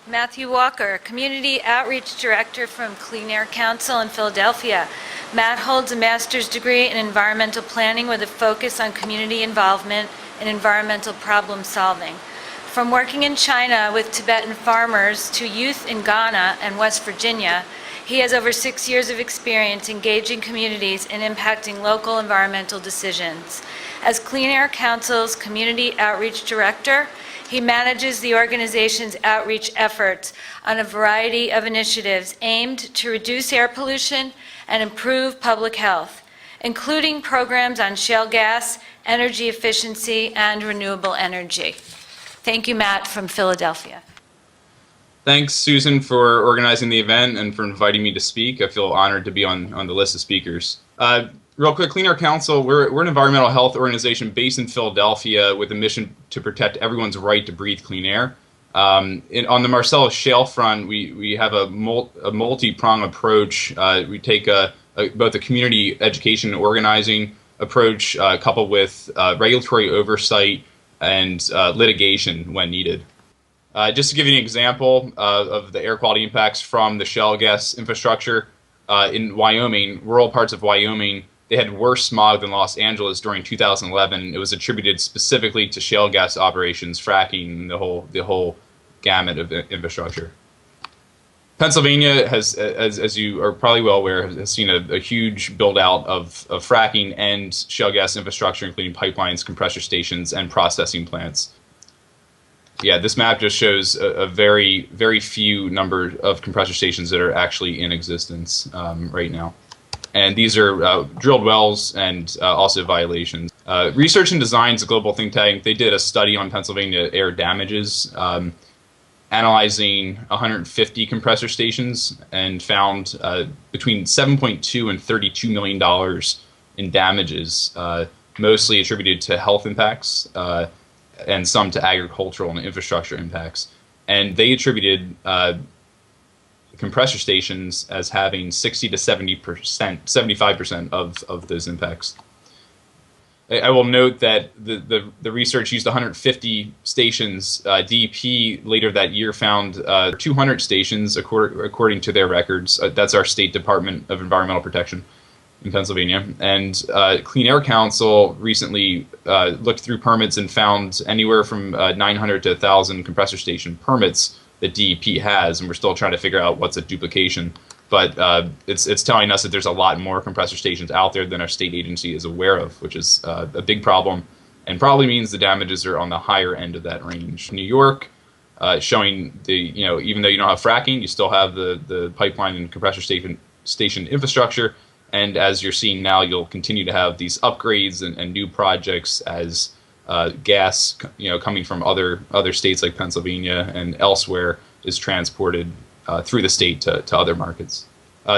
Matthew Walker, Community Outreach Director from Clean Air Council in Philadelphia. Matt holds a master's degree in environmental planning with a focus on community involvement and environmental problem solving. From working in China with Tibetan farmers to youth in Ghana and West Virginia, he has over 6 years of experience engaging communities and impacting local environmental decisions. As Clean Air Council's Community Outreach Director, he manages the organization's outreach efforts on a variety of initiatives aimed to reduce air pollution and improve public health, including programs on shale gas, energy efficiency, and renewable energy. Thank you, Matt, from Philadelphia. Thanks, Susan, for organizing the event and for inviting me to speak. I feel honored to be on the list of speakers. Real quick, Clean Air Council, we're an environmental health organization based in Philadelphia with a mission to protect everyone's right to breathe clean air. On the Marcellus Shale front, we have a multi-pronged approach. We take both a community education and organizing approach coupled with regulatory oversight and litigation when needed. Just to give you an example of the air quality impacts from the shale gas infrastructure, in Wyoming, rural parts of Wyoming, they had worse smog than Los Angeles during 2011. It was attributed specifically to shale gas operations, fracking, the whole gamut of infrastructure. Pennsylvania has, as you are probably well aware, has seen a huge build out of fracking and shale gas infrastructure, including pipelines, compressor stations, and processing plants. Yeah, this map just shows a very, very few number of compressor stations that are actually in existence right now. And these are drilled wells and also violations. Research and Design's a global think tank. They did a study on Pennsylvania air damages, analyzing 150 compressor stations, and found between $7.2 and $32 million in damages, mostly attributed to health impacts and some to agricultural and infrastructure impacts. And they attributed compressor stations as having 60 to 70%, 75% of those impacts. I will note that the research used 150 stations. DEP later that year found 200 stations according to their records. That's our State Department of Environmental Protection in Pennsylvania. And Clean Air Council recently looked through permits and found anywhere from 900 to 1,000 compressor station permits that DEP has, and we're still trying to figure out what's a duplication. But it's telling us that there's a lot more compressor stations out there than our state agency is aware of, which is a big problem, and probably means the damages are on the higher end of that range. New York, showing even though you don't have fracking, you still have the pipeline and compressor station infrastructure, and as you're seeing now, you'll continue to have these upgrades and new projects as gas, coming from other states like Pennsylvania and elsewhere is transported through the state to other markets.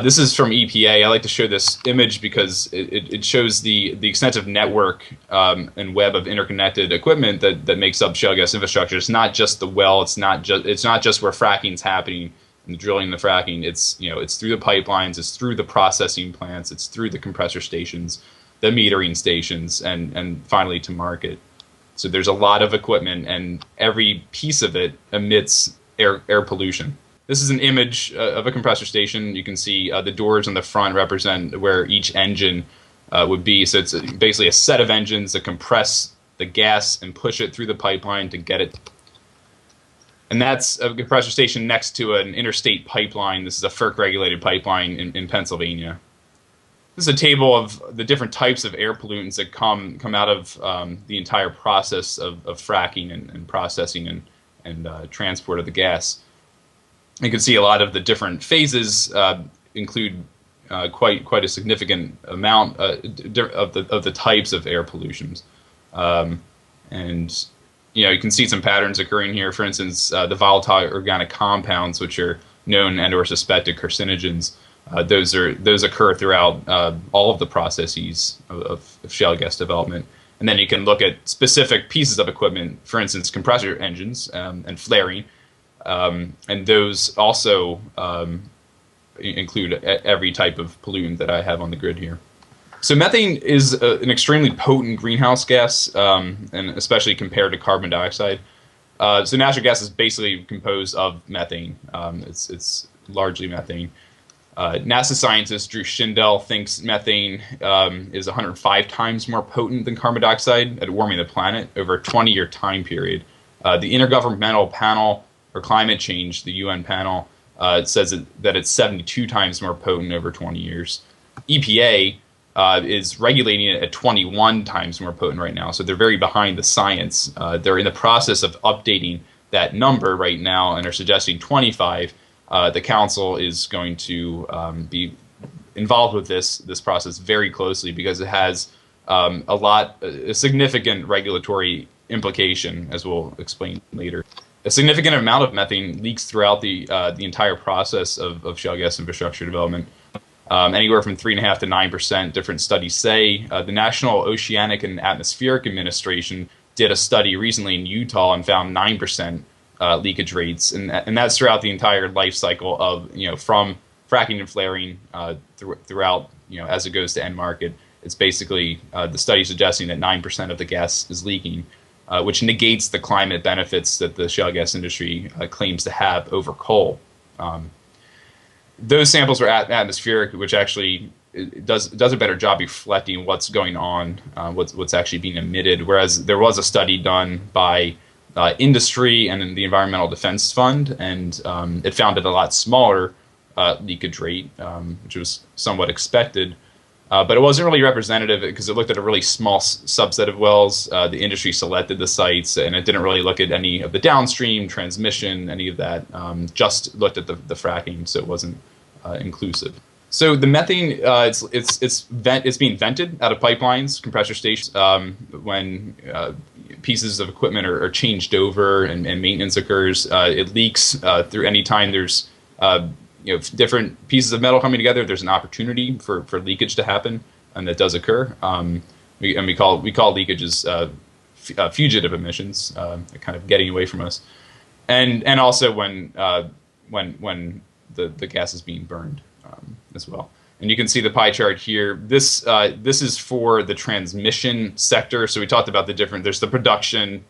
This is from EPA. I like to show this image because it shows the extensive network and web of interconnected equipment that makes up shale gas infrastructure. It's not just the well. It's not just where fracking's happening and the drilling and the fracking. It's through the pipelines. It's through the processing plants. It's through the compressor stations, the metering stations, and finally to market. So there's a lot of equipment, and every piece of it emits air pollution. This is an image of a compressor station. You can see the doors on the front represent where each engine would be. So it's basically a set of engines that compress the gas and push it through the pipeline to get it. And that's a compressor station next to an interstate pipeline. This is a FERC-regulated pipeline in Pennsylvania. This is a table of the different types of air pollutants that come out of the entire process of fracking and processing and transport of the gas. You can see a lot of the different phases include quite a significant amount of the types of air pollutions, and you can see some patterns occurring here. For instance, the volatile organic compounds, which are known and/or suspected carcinogens. Those occur throughout all of the processes of shale gas development. And then you can look at specific pieces of equipment, for instance, compressor engines and flaring, and those also include every type of pollutant that I have on the grid here. So methane is an extremely potent greenhouse gas, and especially compared to carbon dioxide. So natural gas is basically composed of methane. It's largely methane. NASA scientist Drew Shindell thinks methane is 105 times more potent than carbon dioxide at warming the planet over a 20-year time period. The Intergovernmental Panel for Climate Change, the UN panel, says that it's 72 times more potent over 20 years. EPA is regulating it at 21 times more potent right now, so they're very behind the science. They're in the process of updating that number right now, and are suggesting 25. The council is going to be involved with this process very closely because it has a significant regulatory implication, as we'll explain later. A significant amount of methane leaks throughout the entire process of shale gas infrastructure development. Anywhere from 3.5% to 9%, different studies say. The National Oceanic and Atmospheric Administration did a study recently in Utah and found 9% leakage rates, and that's throughout the entire life cycle of, from fracking and flaring throughout, as it goes to end market. It's basically the study suggesting that 9% of the gas is leaking, which negates the climate benefits that the shale gas industry claims to have over coal. Those samples were atmospheric, which actually does a better job reflecting what's going on, what's actually being emitted. Whereas there was a study done by industry and the Environmental Defense Fund, and it found it a lot smaller leakage rate, which was somewhat expected. But it wasn't really representative because it looked at a really small subset of wells. The industry selected the sites, and it didn't really look at any of the downstream transmission, any of that. Just looked at the fracking, so it wasn't inclusive. So the methane, it's being vented out of pipelines, compressor stations, when pieces of equipment are changed over and maintenance occurs. It leaks through any time there's different pieces of metal coming together. There's an opportunity for leakage to happen, and that does occur. We call leakages fugitive emissions, kind of getting away from us, and also when the gas is being burned as well. And you can see the pie chart here. This is for the transmission sector. So we talked about there's the production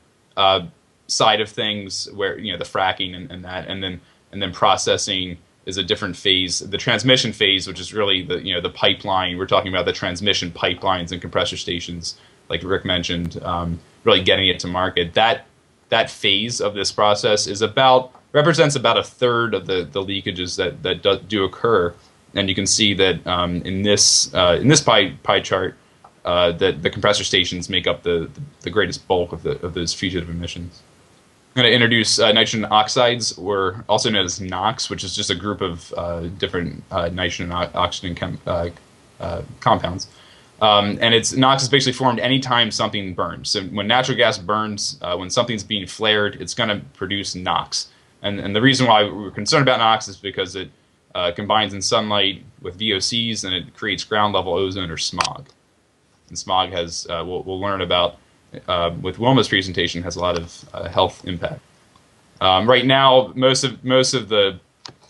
side of things where the fracking and that, and then processing is a different phase. The transmission phase, which is really the pipeline. We're talking about the transmission pipelines and compressor stations, like Rick mentioned, really getting it to market. That phase of this process represents about a third of the leakages that do occur. And you can see that in this pie chart, that the compressor stations make up the greatest bulk of those fugitive emissions. I'm going to introduce nitrogen oxides, or also known as NOx, which is just a group of different nitrogen and oxygen compounds. And NOx is basically formed anytime something burns. So when natural gas burns, when something's being flared, it's going to produce NOx. And the reason why we're concerned about NOx is because it combines in sunlight with VOCs, and it creates ground level ozone or smog. And smog has, we'll learn about with Wilma's presentation, has a lot of health impact. Right now, most of the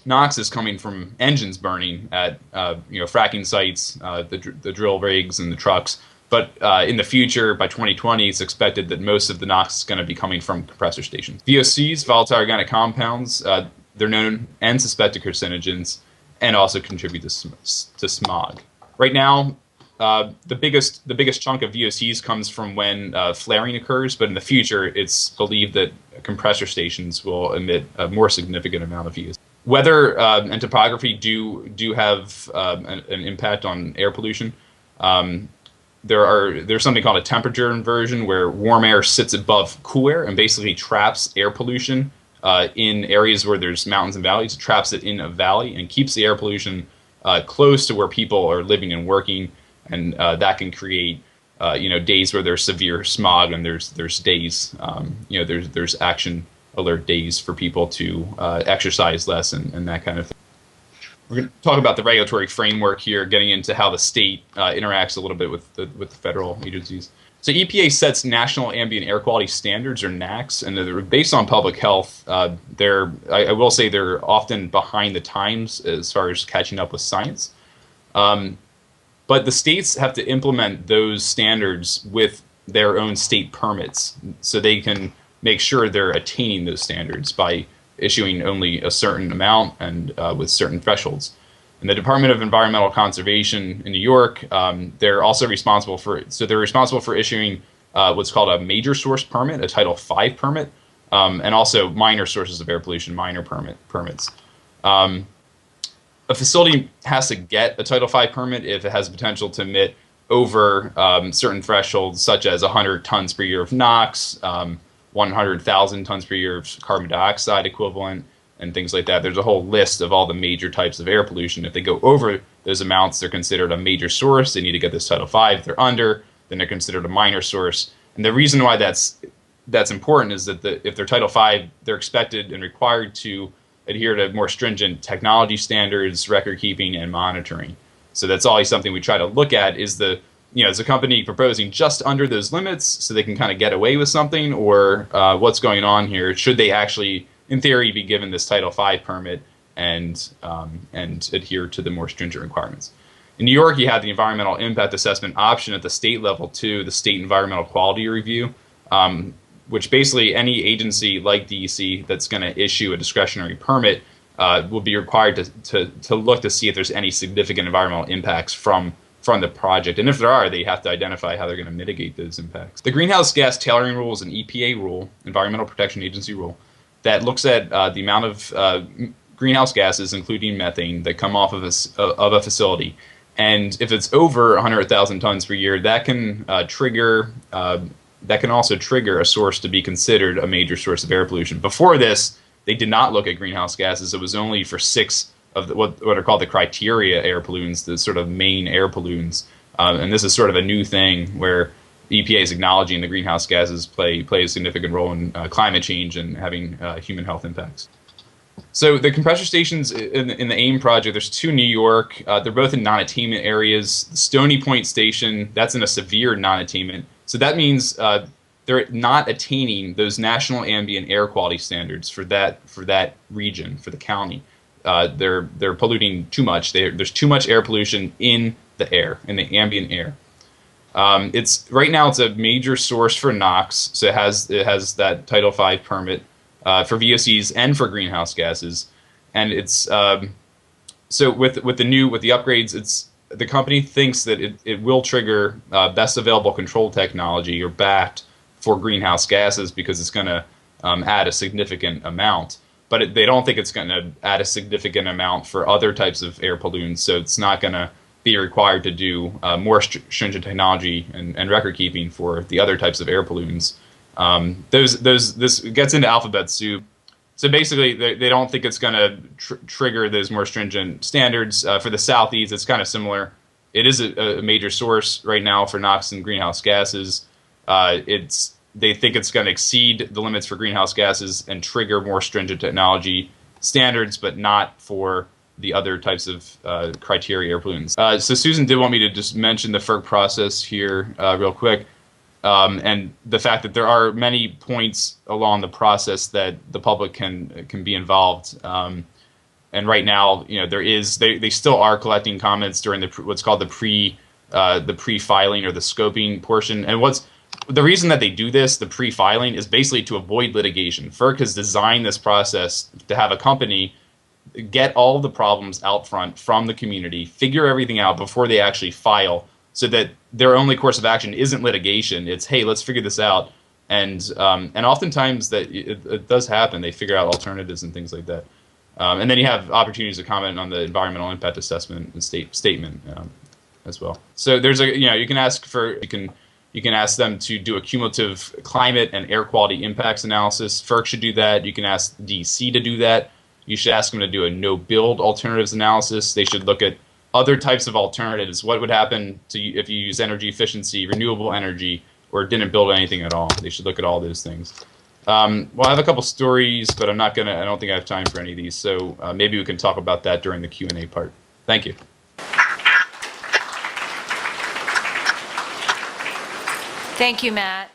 NOx is coming from engines burning at fracking sites, the drill rigs and the trucks. But in the future, by 2020, it's expected that most of the NOx is going to be coming from compressor stations. VOCs, volatile organic compounds, they're known and suspected carcinogens, and also contribute to smog. Right now, the biggest chunk of VOCs comes from when flaring occurs, but in the future, it's believed that compressor stations will emit a more significant amount of VOCs. Weather and topography do have an impact on air pollution. There's something called a temperature inversion, where warm air sits above cool air and basically traps air pollution in areas where there's mountains and valleys. It traps it in a valley and keeps the air pollution close to where people are living and working, and that can create days where there's severe smog, and there's days there's action alert days for people to exercise less and that kind of thing. We're going to talk about the regulatory framework here, getting into how the state interacts a little bit with the federal agencies. So EPA sets national ambient air quality standards, or NAAQS, and they're based on public health. I will say they're often behind the times as far as catching up with science. But the states have to implement those standards with their own state permits, so they can make sure they're attaining those standards by issuing only a certain amount and with certain thresholds. And the Department of Environmental Conservation in New York, they're also responsible for, issuing what's called a major source permit, a Title V permit, and also minor sources of air pollution, minor permits. A facility has to get a Title V permit if it has the potential to emit over certain thresholds, such as 100 tons per year of NOx, 100,000 tons per year of carbon dioxide equivalent, and things like that. There's a whole list of all the major types of air pollution. If they go over those amounts, they're considered a major source. They need to get this Title V. If they're under, then they're considered a minor source. And the reason why that's important is that if they're Title V, they're expected and required to adhere to more stringent technology standards, record keeping, and monitoring. So that's always something we try to look at is is a company proposing just under those limits so they can kind of get away with something, or what's going on here? Should they actually, in theory, be given this Title V permit and adhere to the more stringent requirements? In New York, you have the environmental impact assessment option at the state level too, the State Environmental Quality Review, which basically any agency like DEC that's going to issue a discretionary permit will be required to look to see if there's any significant environmental impacts from the project. And if there are, they have to identify how they're going to mitigate those impacts. The greenhouse gas tailoring rule is an EPA rule, Environmental Protection Agency rule, that looks at the amount of greenhouse gases, including methane, that come off of a facility. And if it's over 100,000 tons per year, that can also trigger a source to be considered a major source of air pollution. Before this, they did not look at greenhouse gases. It was only for 6 of what are called the criteria air pollutants, the sort of main air pollutants. And this is sort of a new thing where the EPA is acknowledging the greenhouse gases play a significant role in climate change and having human health impacts. So the compressor stations in the AIM project, there's 2 in New York. They're both in non-attainment areas. The Stony Point station, that's in a severe non-attainment. So that means they're not attaining those national ambient air quality standards for that region, for the county. They're polluting too much. There's too much air pollution in the air, in the ambient air. Right now it's a major source for NOx, so it has that Title V permit for VOCs and for greenhouse gases, and it's so with the upgrades, the company thinks that it will trigger best available control technology, or BACT, for greenhouse gases because it's going to add a significant amount. But they don't think it's going to add a significant amount for other types of air pollutants, so it's not going to be required to do more stringent technology and record keeping for the other types of air pollutants. This gets into alphabet soup. So basically, they don't think it's going to trigger those more stringent standards. For the Southeast, it's kind of similar. It is a major source right now for NOx and greenhouse gases. They think it's going to exceed the limits for greenhouse gases and trigger more stringent technology standards, but not for the other types of criteria air pollutants. So Susan did want me to just mention the FERC process here real quick, and the fact that there are many points along the process that the public can be involved. And right now, they still are collecting comments during what's called the pre-filing or the scoping portion. And the reason that they do this, the pre-filing, is basically to avoid litigation. FERC has designed this process to have a company get all the problems out front from the community, figure everything out before they actually file, so that their only course of action isn't litigation. It's, hey, let's figure this out. And oftentimes that it does happen. They figure out alternatives and things like that. And then you have opportunities to comment on the environmental impact assessment and statement as well. So there's you can ask them to do a cumulative climate and air quality impacts analysis. FERC should do that. You can ask DC to do that. You should ask them to do a no-build alternatives analysis. They should look at other types of alternatives. What would happen if you use energy efficiency, renewable energy, or didn't build anything at all? They should look at all those things. Well, I have a couple stories, but I don't think I have time for any of these. So maybe we can talk about that during the Q&A part. Thank you. Thank you, Matt.